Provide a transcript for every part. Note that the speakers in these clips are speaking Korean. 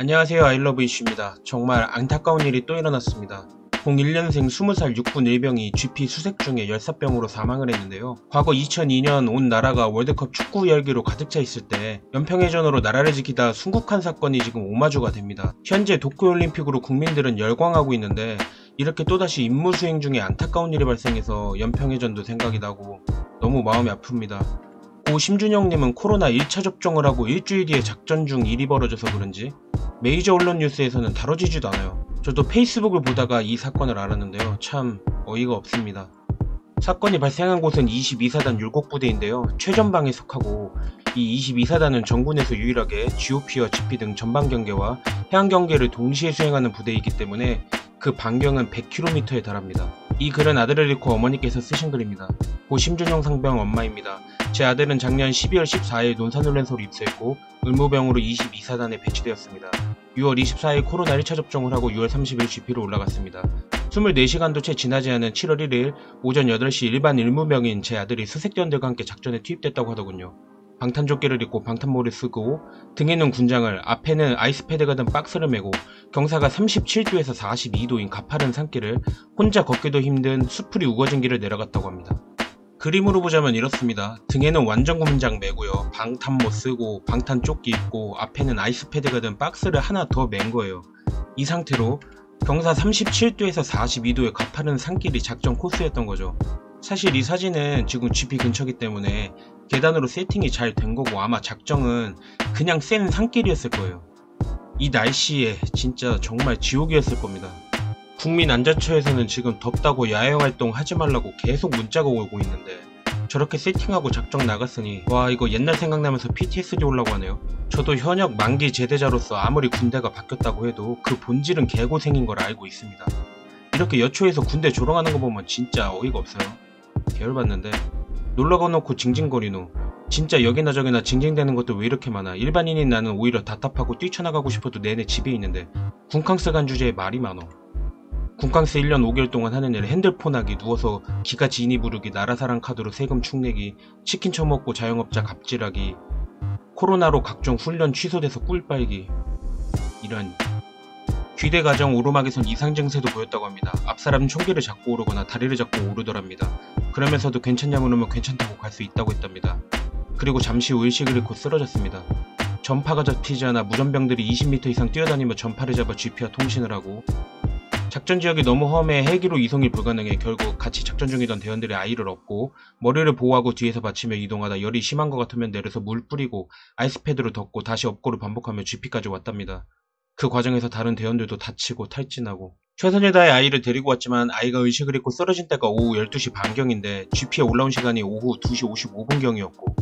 안녕하세요. 아이러브 이슈입니다. 정말 안타까운 일이 또 일어났습니다. 01년생 20살 육군 일병이 GP 수색 중에 열사병으로 사망을 했는데요. 과거 2002년 온 나라가 월드컵 축구 열기로 가득 차 있을 때 연평해전으로 나라를 지키다 순국한 사건이 지금 오마주가 됩니다. 현재 도쿄올림픽으로 국민들은 열광하고 있는데 이렇게 또다시 임무 수행 중에 안타까운 일이 발생해서 연평해전도 생각이 나고 너무 마음이 아픕니다. 고 심준영님은 코로나 1차 접종을 하고 일주일 뒤에 작전 중 일이 벌어져서 그런지 메이저 언론 뉴스에서는 다뤄지지도 않아요. 저도 페이스북을 보다가 이 사건을 알았는데요. 참 어이가 없습니다. 사건이 발생한 곳은 22사단 율곡부대인데요. 최전방에 속하고 이 22사단은 정군에서 유일하게 GOP와 GP 등 전방 경계와 해안 경계를 동시에 수행하는 부대이기 때문에 그 반경은 100km에 달합니다. 이 글은 아들을 잃고 어머니께서 쓰신 글입니다. 고 심준영 상병 엄마입니다. 제 아들은 작년 12월 14일 논산훈련소로 입소했고 의무병으로 22사단에 배치되었습니다. 6월 24일 코로나 1차 접종을 하고 6월 30일 GP로 올라갔습니다. 24시간도 채 지나지 않은 7월 1일 오전 8시 일반 의무병인 제 아들이 수색대원들과 함께 작전에 투입됐다고 하더군요. 방탄조끼를 입고 방탄모를 쓰고 등에는 군장을, 앞에는 아이스패드가 든 박스를 메고 경사가 37도에서 42도인 가파른 산길을 혼자 걷기도 힘든 수풀이 우거진 길을 내려갔다고 합니다. 그림으로 보자면 이렇습니다. 등에는 완전 군장 메고요. 방탄모 쓰고 방탄조끼 입고 앞에는 아이스패드가 든 박스를 하나 더 맨 거예요. 이 상태로 경사 37도에서 42도의 가파른 산길이 작전 코스였던 거죠. 사실 이 사진은 지금 GP 근처기 때문에 계단으로 세팅이 잘 된 거고 아마 작정은 그냥 센 산길이었을 거예요. 이 날씨에 진짜 정말 지옥이었을 겁니다. 국민안전처에서는 지금 덥다고 야외활동 하지 말라고 계속 문자가 오고 있는데 저렇게 세팅하고 작정 나갔으니 와 이거 옛날 생각나면서 PTSD 올라고 하네요. 저도 현역 만기 제대자로서 아무리 군대가 바뀌었다고 해도 그 본질은 개고생인 걸 알고 있습니다. 이렇게 여초에서 군대 조롱하는 거 보면 진짜 어이가 없어요. 계열받는데 놀러 가놓고 징징거리노. 진짜 여기나 저기나 징징대는 것도 왜 이렇게 많아. 일반인인 나는 오히려 답답하고 뛰쳐나가고 싶어도 내내 집에 있는데 군캉스 간 주제에 말이 많어. 군캉스 1년 5개월 동안 하는 일 핸드폰 하기, 누워서 기가 지니 부르기, 나라사랑 카드로 세금 축내기, 치킨 처먹고 자영업자 갑질하기, 코로나로 각종 훈련 취소돼서 꿀 빨기. 이런 귀대 가정 오르막에선 이상 증세도 보였다고 합니다. 앞사람 총기를 잡고 오르거나 다리를 잡고 오르더랍니다. 그러면서도 괜찮냐 물으면 괜찮다고 갈 수 있다고 했답니다. 그리고 잠시 후 의식을 잃고 쓰러졌습니다. 전파가 잡히지 않아 무전병들이 20m 이상 뛰어다니며 전파를 잡아 GP와 통신을 하고 작전 지역이 너무 험해 헬기로 이송이 불가능해 결국 같이 작전 중이던 대원들의 아이를 업고 머리를 보호하고 뒤에서 받치며 이동하다 열이 심한 것 같으면 내려서 물 뿌리고 아이스패드로 덮고 다시 업고를 반복하며 GP까지 왔답니다. 그 과정에서 다른 대원들도 다치고 탈진하고 최선을 다해 아이를 데리고 왔지만 아이가 의식을 잃고 쓰러진 때가 오후 12시 반경인데 GP에 올라온 시간이 오후 2시 55분경이었고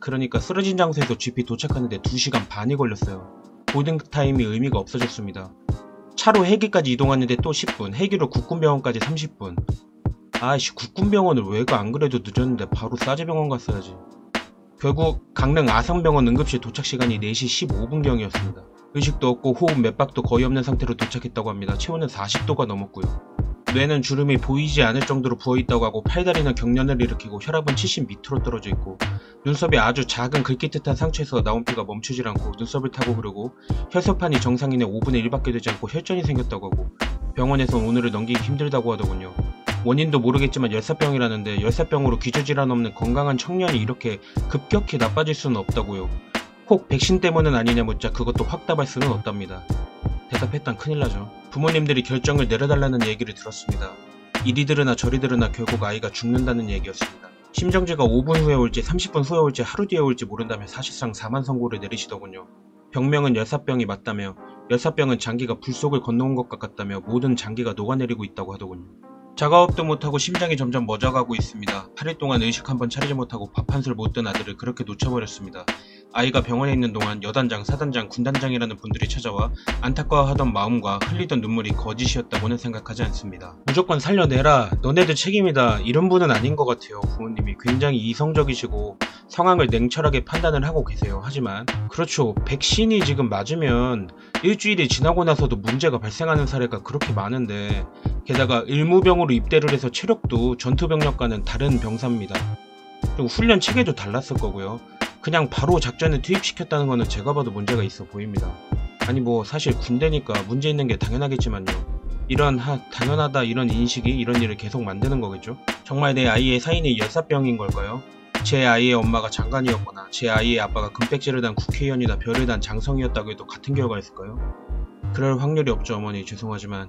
그러니까 쓰러진 장소에서 GP 도착하는데 2시간 반이 걸렸어요. 보딩타임이 의미가 없어졌습니다. 차로 헬기까지 이동하는데 또 10분, 헬기로 국군병원까지 30분. 아이씨 국군병원을 왜 가. 안 그래도 늦었는데 바로 싸제병원 갔어야지. 결국 강릉 아성병원 응급실 도착시간이 4시 15분경이었습니다. 의식도 없고 호흡 맥박도 거의 없는 상태로 도착했다고 합니다. 체온은 40도가 넘었고요. 뇌는 주름이 보이지 않을 정도로 부어있다고 하고 팔다리는 경련을 일으키고 혈압은 70m로 떨어져 있고 눈썹이 아주 작은 긁기듯한 상처에서 나온 피가 멈추질 않고 눈썹을 타고 흐르고 혈소판이 정상인의 5분의 1밖에 되지 않고 혈전이 생겼다고 하고 병원에선 오늘을 넘기기 힘들다고 하더군요. 원인도 모르겠지만 열사병이라는데 열사병으로 기저질환 없는 건강한 청년이 이렇게 급격히 나빠질 수는 없다고요. 혹 백신 때문은 아니냐 묻자 그것도 확답할 수는 없답니다. 대답했단 큰일나죠. 부모님들이 결정을 내려달라는 얘기를 들었습니다. 이리 들으나 저리 들으나 결국 아이가 죽는다는 얘기였습니다. 심정지가 5분 후에 올지 30분 후에 올지 하루 뒤에 올지 모른다며 사실상 사망 선고를 내리시더군요. 병명은 열사병이 맞다며 열사병은 장기가 불 속을 건너온 것 같다며 모든 장기가 녹아내리고 있다고 하더군요. 자가업도 못하고 심장이 점점 멎어가고 있습니다. 8일 동안 의식 한번 차리지 못하고 밥 한술 못 든 아들을 그렇게 놓쳐버렸습니다. 아이가 병원에 있는 동안 여단장, 사단장, 군단장이라는 분들이 찾아와 안타까워하던 마음과 흘리던 눈물이 거짓이었다고는 생각하지 않습니다. 무조건 살려내라, 너네들 책임이다, 이런 분은 아닌 것 같아요. 부모님이 굉장히 이성적이시고 상황을 냉철하게 판단을 하고 계세요. 하지만 그렇죠, 백신이 지금 맞으면 일주일이 지나고 나서도 문제가 발생하는 사례가 그렇게 많은데 게다가 의무병으로 입대를 해서 체력도 전투병력과는 다른 병사입니다. 그리고 훈련 체계도 달랐을 거고요. 그냥 바로 작전에 투입시켰다는 거는 제가 봐도 문제가 있어 보입니다. 아니 뭐 사실 군대니까 문제 있는 게 당연하겠지만요. 이런 당연하다 이런 인식이 이런 일을 계속 만드는 거겠죠? 정말 내 아이의 사인이 열사병인 걸까요? 제 아이의 엄마가 장관이었거나 제 아이의 아빠가 금백지를 단 국회의원이나 별을 단 장성이었다고 해도 같은 결과였을까요? 그럴 확률이 없죠. 어머니 죄송하지만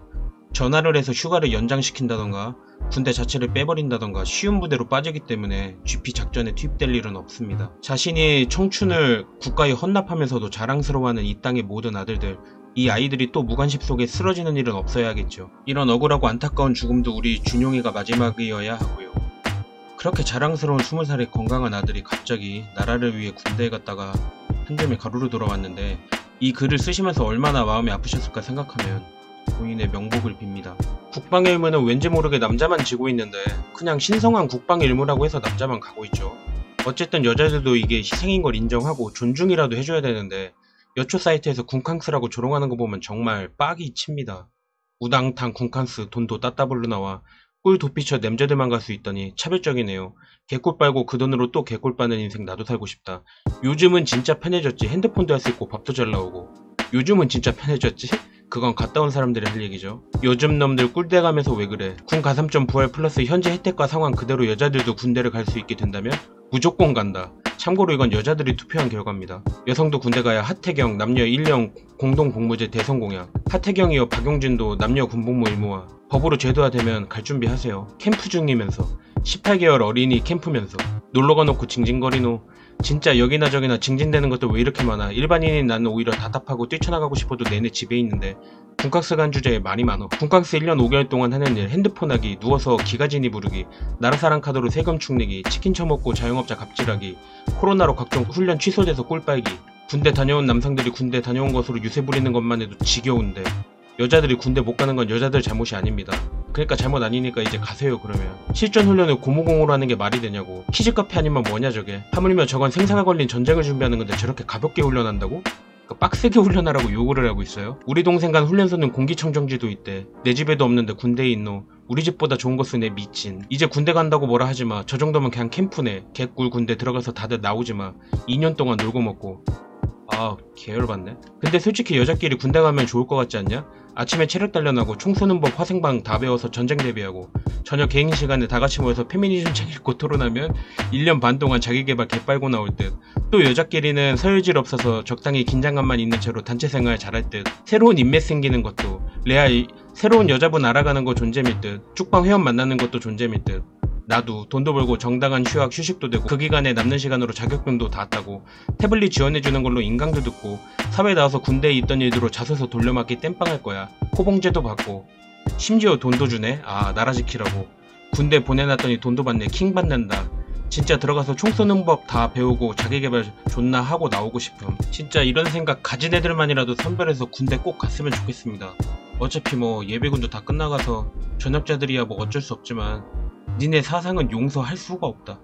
전화를 해서 휴가를 연장시킨다던가 군대 자체를 빼버린다던가 쉬운 부대로 빠지기 때문에 GP 작전에 투입될 일은 없습니다. 자신이 청춘을 국가에 헌납하면서도 자랑스러워하는 이 땅의 모든 아들들, 이 아이들이 또 무관심 속에 쓰러지는 일은 없어야겠죠. 이런 억울하고 안타까운 죽음도 우리 준용이가 마지막이어야 하고요. 그렇게 자랑스러운 20살의 건강한 아들이 갑자기 나라를 위해 군대에 갔다가 한 줌에 가루로 돌아왔는데 이 글을 쓰시면서 얼마나 마음이 아프셨을까 생각하면 고인의 명복을 빕니다. 국방의 의무는 왠지 모르게 남자만 지고 있는데 그냥 신성한 국방의 의무라고 해서 남자만 가고 있죠. 어쨌든 여자들도 이게 희생인 걸 인정하고 존중이라도 해줘야 되는데 여초 사이트에서 군캉스라고 조롱하는 거 보면 정말 빡이 칩니다. 우당탕 군캉스 돈도 따따블로 나와 꿀 도피처 냄새들만 갈 수 있더니 차별적이네요. 개꿀 빨고 그 돈으로 또 개꿀 빠는 인생 나도 살고 싶다. 요즘은 진짜 편해졌지. 핸드폰도 할 수 있고 밥도 잘 나오고. 요즘은 진짜 편해졌지? 그건 갔다 온 사람들이 할 얘기죠. 요즘 놈들 꿀대 가면서 왜 그래. 군 가산점 부활 플러스 현재 혜택과 상황 그대로 여자들도 군대를 갈 수 있게 된다면 무조건 간다. 참고로 이건 여자들이 투표한 결과입니다. 여성도 군대 가야 하태경 남녀 1년 공동복무제 대성공약. 하태경이요 박용진도 남녀 군복무 의무화. 법으로 제도화되면 갈 준비하세요. 캠프 중이면서 18개월 어린이 캠프면서 놀러가 놓고 징징거리노. 진짜 여기나 저기나 징징대는 것도 왜 이렇게 많아. 일반인인 나는 오히려 답답하고 뛰쳐나가고 싶어도 내내 집에 있는데 군캉스 간 주제에 말이 많어. 군캉스 1년 5개월 동안 하는 일 핸드폰 하기, 누워서 기가진이 부르기, 나라사랑 카드로 세금 축내기, 치킨 처먹고 자영업자 갑질하기, 코로나로 각종 훈련 취소돼서 꿀 빨기. 군대 다녀온 남성들이 군대 다녀온 것으로 유세 부리는 것만 해도 지겨운데 여자들이 군대 못 가는 건 여자들 잘못이 아닙니다. 그러니까 잘못 아니니까 이제 가세요. 그러면 실전 훈련을 고무공으로 하는 게 말이 되냐고. 키즈카페 아니면 뭐냐 저게. 하물며 저건 생사가 걸린 전쟁을 준비하는 건데 저렇게 가볍게 훈련한다고? 빡세게 훈련하라고 요구를 하고 있어요? 우리 동생 간 훈련소는 공기청정지도 있대. 내 집에도 없는데 군대에 있노. 우리 집보다 좋은 거 쓰네 미친. 이제 군대 간다고 뭐라 하지마. 저 정도면 그냥 캠프네. 개꿀 군대 들어가서 다들 나오지마. 2년 동안 놀고 먹고. 아 계열받네. 근데 솔직히 여자끼리 군대 가면 좋을 것 같지 않냐? 아침에 체력 단련하고 총 쏘는 법 화생방 다 배워서 전쟁 대비하고 저녁 개인 시간에 다같이 모여서 페미니즘 책 읽고 토론하면 1년 반 동안 자기계발 개빨고 나올 듯. 또 여자끼리는 서열질 없어서 적당히 긴장감만 있는 채로 단체 생활 잘할 듯. 새로운 인맥 생기는 것도 레알 새로운 여자분 알아가는 거 존재밀 듯. 쭉방 회원 만나는 것도 존재밀 듯. 나도 돈도 벌고 정당한 휴학 휴식도 되고 그 기간에 남는 시간으로 자격증도 다 땄고 태블릿 지원해주는 걸로 인강도 듣고 사회 나와서 군대에 있던 일들로 자소서 돌려막기 땜빵할 거야. 호봉제도 받고 심지어 돈도 주네. 아 나라 지키라고. 군대 보내놨더니 돈도 받네. 킹 받는다. 진짜 들어가서 총 쏘는 법 다 배우고 자기개발 존나 하고 나오고 싶음. 진짜 이런 생각 가진 애들만이라도 선별해서 군대 꼭 갔으면 좋겠습니다. 어차피 뭐 예비군도 다 끝나가서 전역자들이야 뭐 어쩔 수 없지만 니네 사상은 용서할 수가 없다.